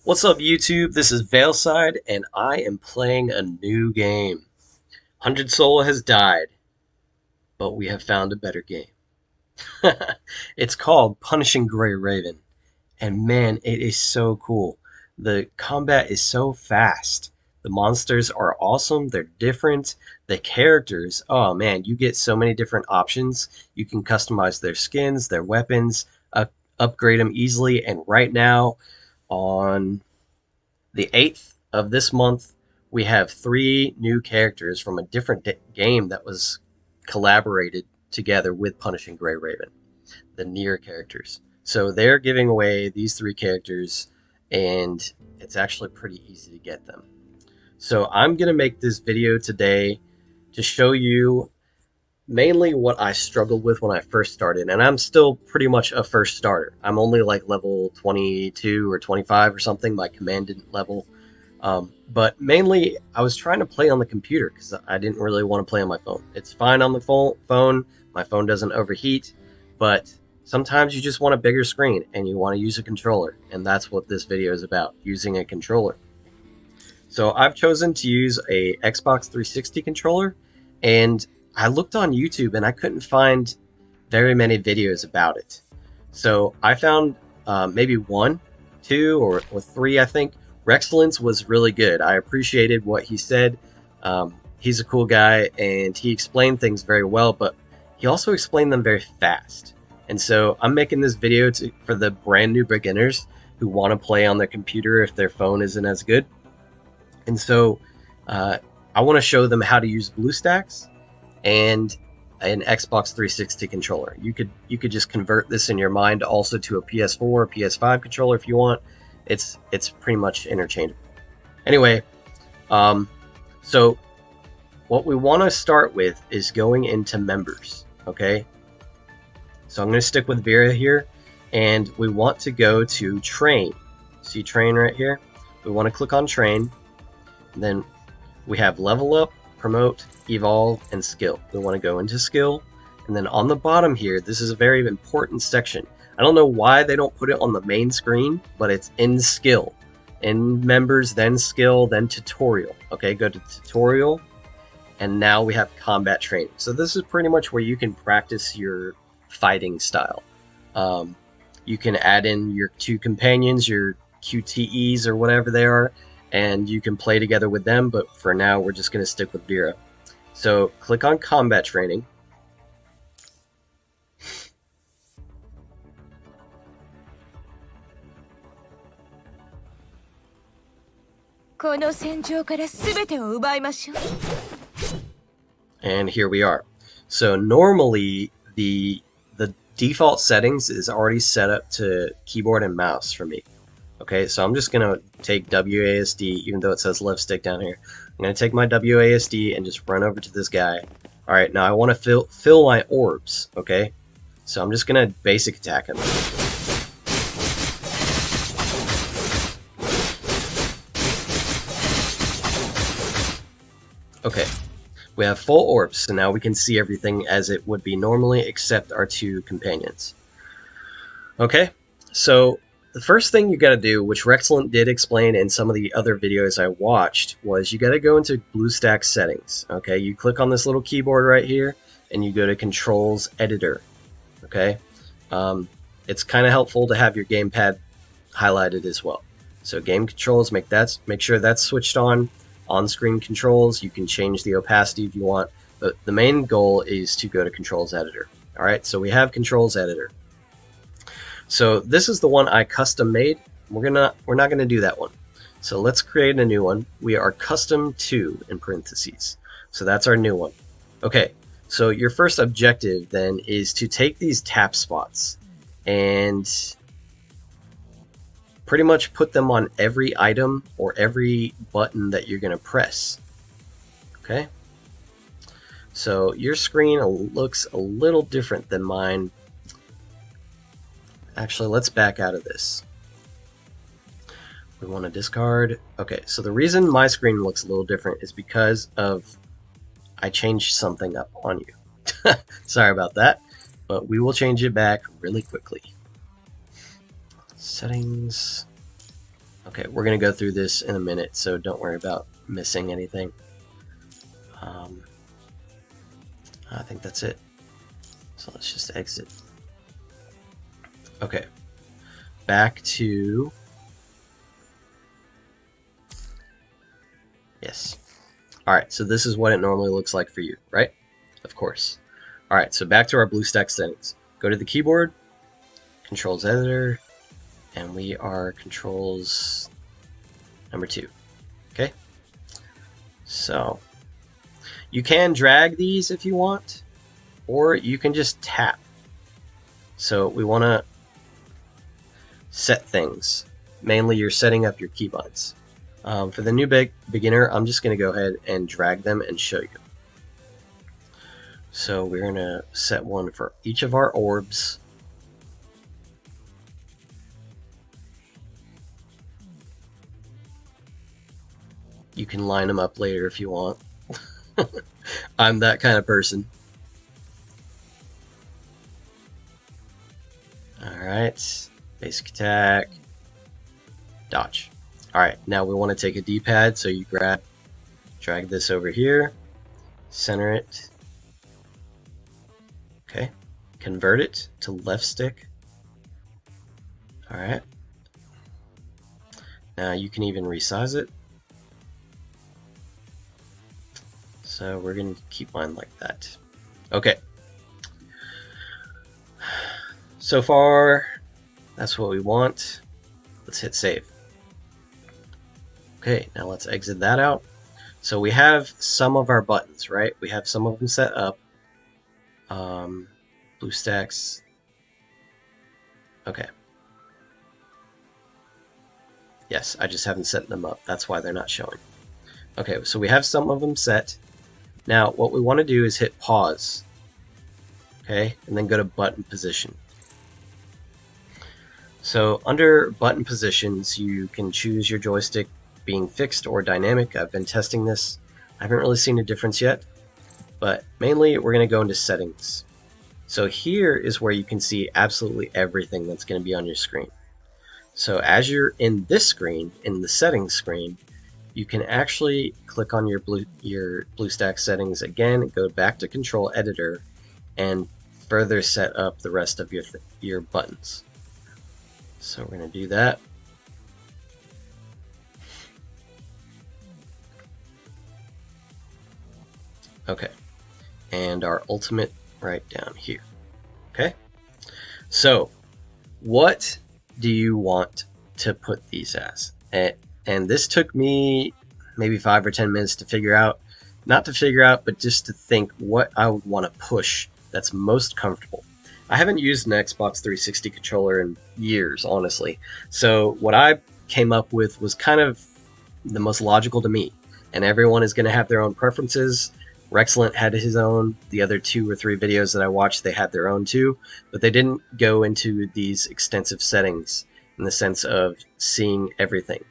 What's up, YouTube? This is Veilside, and I am playing a new game. 100 Soul has died, but we have found a better game. It's called Punishing Gray Raven, and man, it is so cool. The combat is so fast. The monsters are awesome, they're different. The characters, oh man, you get so many different options. You can customize their skins, their weapons, upgrade them easily, and right now, on the 8th of this month, we have three new characters from a different game that was collaborated together with Punishing Gray Raven, the Nier characters. So they're giving away these three characters, and it's actually pretty easy to get them. So I'm going to make this video today to show you mainly what I struggled with when I first started, and I'm still pretty much a first starter. I'm only like level 22 or 25 or something, my commandant level. But mainly, I was trying to play on the computer because I didn't really want to play on my phone. It's fine on the phone, my phone doesn't overheat, but sometimes you just want a bigger screen and you want to use a controller, and that's what this video is about, using a controller. So I've chosen to use a Xbox 360 controller, and I looked on YouTube and I couldn't find very many videos about it. So I found maybe one, two, or three, I think. Rexcellence was really good. I appreciated what he said. He's a cool guy, and he explained things very well, but he also explained them very fast. And so I'm making this video for the brand new beginners who want to play on their computer if their phone isn't as good. And so I want to show them how to use BlueStacks and an Xbox 360 controller. You could just convert this in your mind also to a PS4 or PS5 controller if you want. It's pretty much interchangeable. Anyway, so what we want to start with is going into members. Okay, so I'm going to stick with Vera here, and we want to go to train. See train right here? We want to click on train, and then we have level up, promote, evolve, and skill. We want to go into skill, and then on the bottom here, this is a very important section. I don't know why they don't put it on the main screen, but it's in skill. In members, then skill, then tutorial. Okay, go to tutorial, and now we have combat training. So this is pretty much where you can practice your fighting style. You can add in your two companions, your QTEs or whatever they are, and you can play together with them, but for now we're just going to stick with Vera. So click on combat training. And here we are. So normally the default settings is already set up to keyboard and mouse for me. Okay, so I'm just gonna take WASD, even though it says left stick down here. I'm gonna take my WASD and just run over to this guy. All right, now I want to fill my orbs. Okay, so I'm just gonna basic attack him. Okay, we have full orbs, so now we can see everything as it would be normally, except our two companions. Okay, so the first thing you got to do, which Rexcellent did explain in some of the other videos I watched, was you got to go into BlueStacks settings. Okay, you click on this little keyboard right here, and you go to Controls Editor. Okay, it's kind of helpful to have your gamepad highlighted as well. So game controls, make sure that's switched on. On-screen controls, you can change the opacity if you want, but the main goal is to go to Controls Editor. All right, so we have Controls Editor. So this is the one I custom made. We're not gonna do that one. So let's create a new one. We are custom 2 in parentheses. So that's our new one. Okay, so your first objective then is to take these tap spots and pretty much put them on every item or every button that you're gonna press. Okay, so your screen looks a little different than mine. Actually, let's back out of this. We want to discard. Okay, so the reason my screen looks a little different is because of I changed something up on you. Sorry about that, but we will change it back really quickly. Settings. Okay, we're going to go through this in a minute, so don't worry about missing anything. I think that's it. So let's just exit. Okay, back to... Yes. Alright, so this is what it normally looks like for you, right? Of course. Alright, so back to our BlueStacks settings. Go to the keyboard, Controls Editor, and we are Controls number 2. Okay? So, you can drag these if you want, or you can just tap. So we want to set things. Mainly you're setting up your keybinds. For the new beginner, I'm just going to go ahead and drag them and show you. So we're going to set one for each of our orbs. You can line them up later if you want. I'm that kind of person. Alright, basic attack, dodge. Alright, now we want to take a D-pad, so you drag this over here, center it, okay, convert it to left stick. Alright, now you can even resize it. So we're going to keep mine like that. Okay. So far, that's what we want. Let's hit save. Okay, now let's exit that out. So we have some of our buttons, right? We have some of them set up. BlueStacks. Okay. Yes, I just haven't set them up. That's why they're not showing. Okay, so we have some of them set. Now, what we want to do is hit pause. Okay, and then go to button position. So under button positions, you can choose your joystick being fixed or dynamic. I've been testing this. I haven't really seen a difference yet, but mainly we're going to go into settings. So here is where you can see absolutely everything that's going to be on your screen. So as you're in this screen, in the settings screen, you can actually click on your BlueStacks settings again, go back to Control Editor, and further set up the rest of your buttons. So we're going to do that. Okay, and our ultimate right down here. Okay, so what do you want to put these as? And this took me maybe 5 or 10 minutes to figure out. Not to figure out, but just to think what I would want to push that's most comfortable. I haven't used an Xbox 360 controller in years, honestly. So what I came up with was kind of the most logical to me. And everyone is going to have their own preferences. Rexcellent had his own. The other 2 or 3 videos that I watched, they had their own too. But they didn't go into these extensive settings in the sense of seeing everything.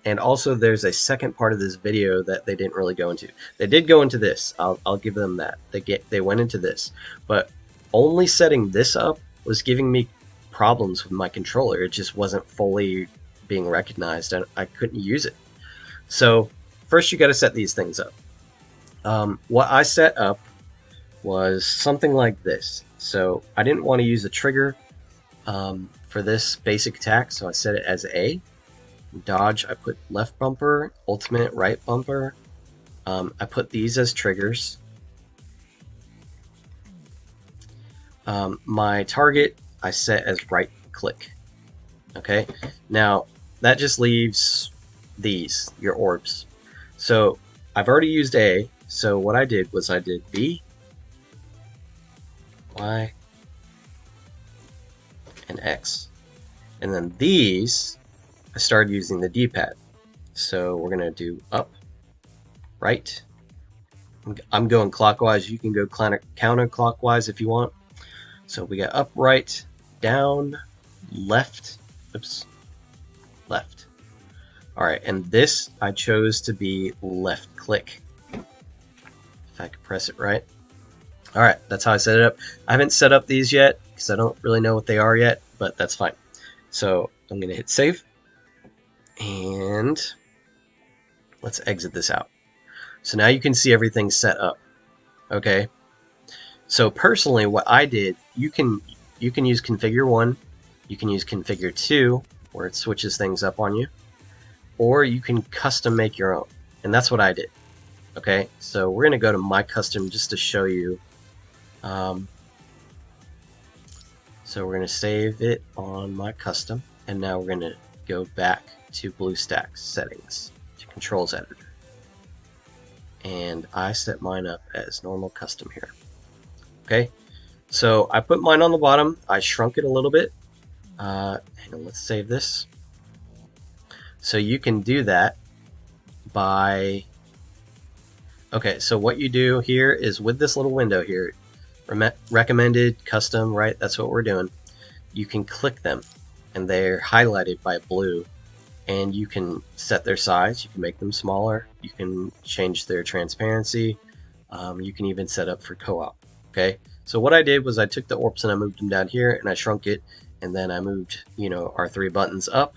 And also there's a second part of this video that they didn't really go into. They did go into this. I'll give them that. They went into this. But only setting this up was giving me problems with my controller. It just wasn't fully being recognized and I couldn't use it. So first you got to set these things up. What I set up was something like this. So I didn't want to use a trigger for this basic attack, so I set it as A. Dodge, I put left bumper. Ultimate, right bumper. I put these as triggers. My target, I set as right click. Okay, now that just leaves these, your orbs. So I've already used A, so what I did was I did B, Y, and X. And then these, I started using the D-pad. So we're going to do up, right. I'm going clockwise. You can go counterclockwise if you want. So we got up, right, down, left, oops, left. All right, and this I chose to be left click. If I could press it right. All right, that's how I set it up. I haven't set up these yet because I don't really know what they are yet, but that's fine. So I'm going to hit save. And let's exit this out. So now you can see everything set up. Okay. So personally, what I did, you can use configure 1, you can use configure 2, where it switches things up on you, or you can custom make your own. And that's what I did. Okay, so we're going to go to my custom just to show you. So we're going to save it on my custom, and now we're going to go back to BlueStacks settings, to controls editor. And I set mine up as normal custom here. Okay, so I put mine on the bottom. I shrunk it a little bit. Hang on, let's save this. So you can do that by... Okay, so what you do here is with this little window here, recommended, custom, right? That's what we're doing. You can click them, and they're highlighted by blue, and you can set their size. You can make them smaller. You can change their transparency. You can even set up for co-op. Okay, so what I did was I took the Orps and I moved them down here, and I shrunk it, and then I moved, our 3 buttons up.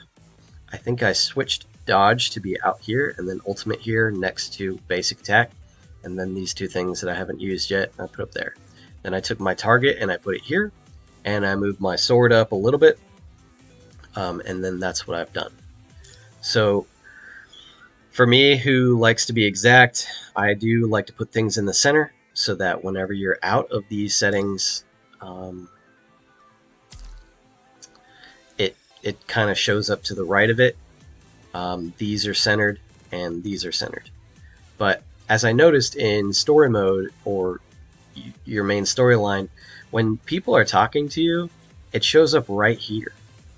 I think I switched dodge to be out here, and then ultimate here next to basic attack, and then these 2 things that I haven't used yet I put up there. Then I took my target and I put it here, and I moved my sword up a little bit, and then that's what I've done. So for me, who likes to be exact, I do like to put things in the center so that whenever you're out of these settings, it kind of shows up to the right of it. These are centered and these are centered. But as I noticed in story mode or your main storyline, when people are talking to you, it shows up right here.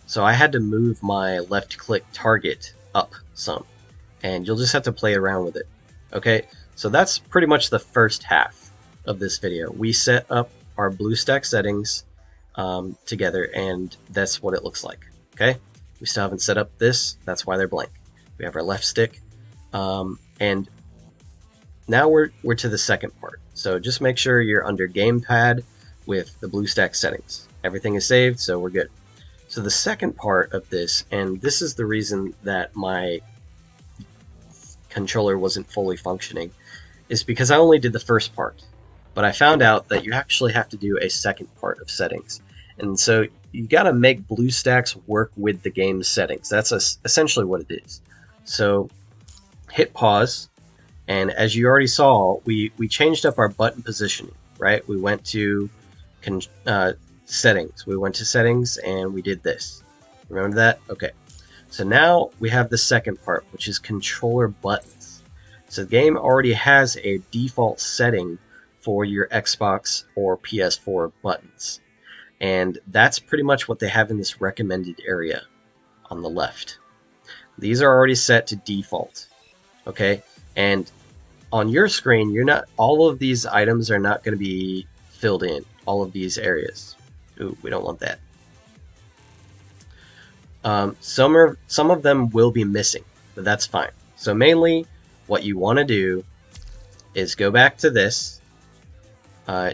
So I had to move my left click target up some, and you'll just have to play around with it. Okay, so that's pretty much the first half of this video. We set up our BlueStacks settings together, and that's what it looks like. Okay, we still haven't set up this, that's why they're blank. We have our left stick, and now we're to the second part. So just make sure you're under gamepad with the BlueStacks settings. Everything is saved, so we're good. So the second part of this, and this is the reason that my controller wasn't fully functioning, is because I only did the first part. But I found out that you actually have to do a second part of settings. And so you got to make BlueStacks work with the game's settings. That's essentially what it is. So hit pause, and as you already saw, we changed up our button positioning, right? We went to settings. We went to settings and we did this. Remember that? Okay. So now we have the second part, which is controller buttons. So the game already has a default setting for your Xbox or PS4 buttons. And that's pretty much what they have in this recommended area on the left. These are already set to default. Okay? And on your screen, all of these items are not going to be filled in, all of these areas. Ooh, we don't want that. Some of them will be missing, but that's fine. So mainly what you want to do is go back to this.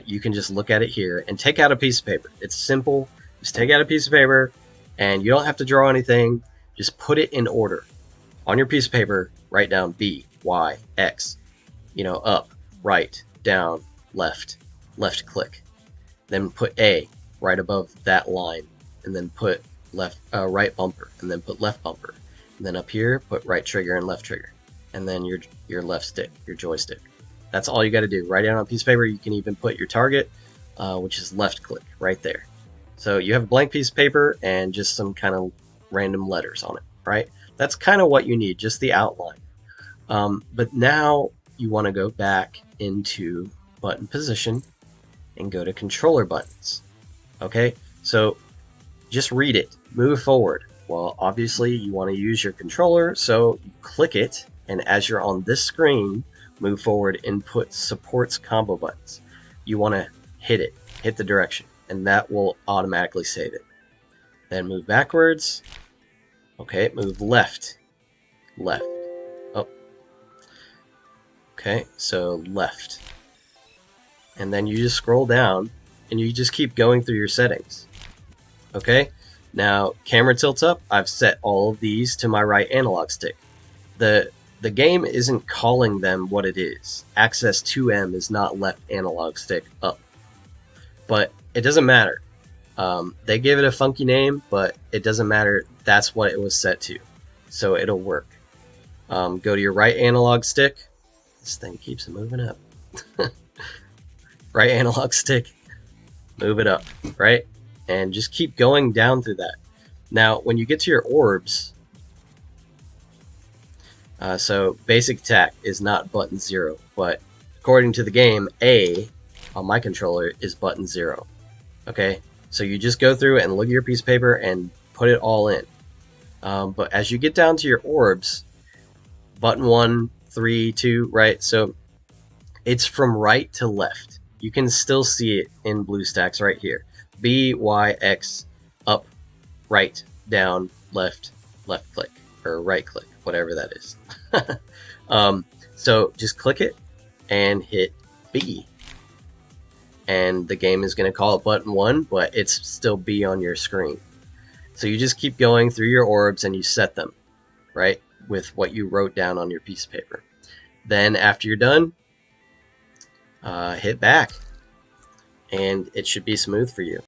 You can just look at it here and take out a piece of paper. It's simple. Just take out a piece of paper, and you don't have to draw anything. Just put it in order. On your piece of paper, write down B, Y, X. Up, right, down, left, left click. Then put A right above that line, and then put right bumper, and then put left bumper. And then up here, put right trigger and left trigger. And then your left stick, your joystick. That's all you got to do. Write it on a piece of paper. You can even put your target, which is left click, right there. So you have a blank piece of paper and just some kind of random letters on it, right? That's kind of what you need, just the outline. But now you want to go back into button position and go to controller buttons. Okay, so just read it, move forward. Well, obviously you want to use your controller, so you click it, and as you're on this screen, move forward and put supports combo buttons. You want to hit the direction, and that will automatically save it. Then move backwards. Okay, move left. Oh. Okay, so left. And then you just scroll down and you just keep going through your settings. Okay, Now, camera tilt up, I've set all of these to my right analog stick. The game isn't calling them what it is. Access 2M is not left analog stick up. But it doesn't matter. They gave it a funky name, but it doesn't matter. That's what it was set to. So it'll work. Go to your right analog stick. This thing keeps moving up. Right analog stick. Move it up, right? And just keep going down through that. Now, when you get to your orbs, so basic attack is not button 0, but according to the game, A on my controller is button 0. Okay, so you just go through and look at your piece of paper and put it all in. But as you get down to your orbs, button 1, 3, 2, right? So it's from right to left. You can still see it in BlueStacks right here. B, Y, X, up, right, down, left, left click, or right click, whatever that is. So just click it and hit B. And the game is going to call it button 1, but it's still B on your screen. So you just keep going through your orbs and you set them, right, with what you wrote down on your piece of paper. Then after you're done, hit back, and it should be smooth for you.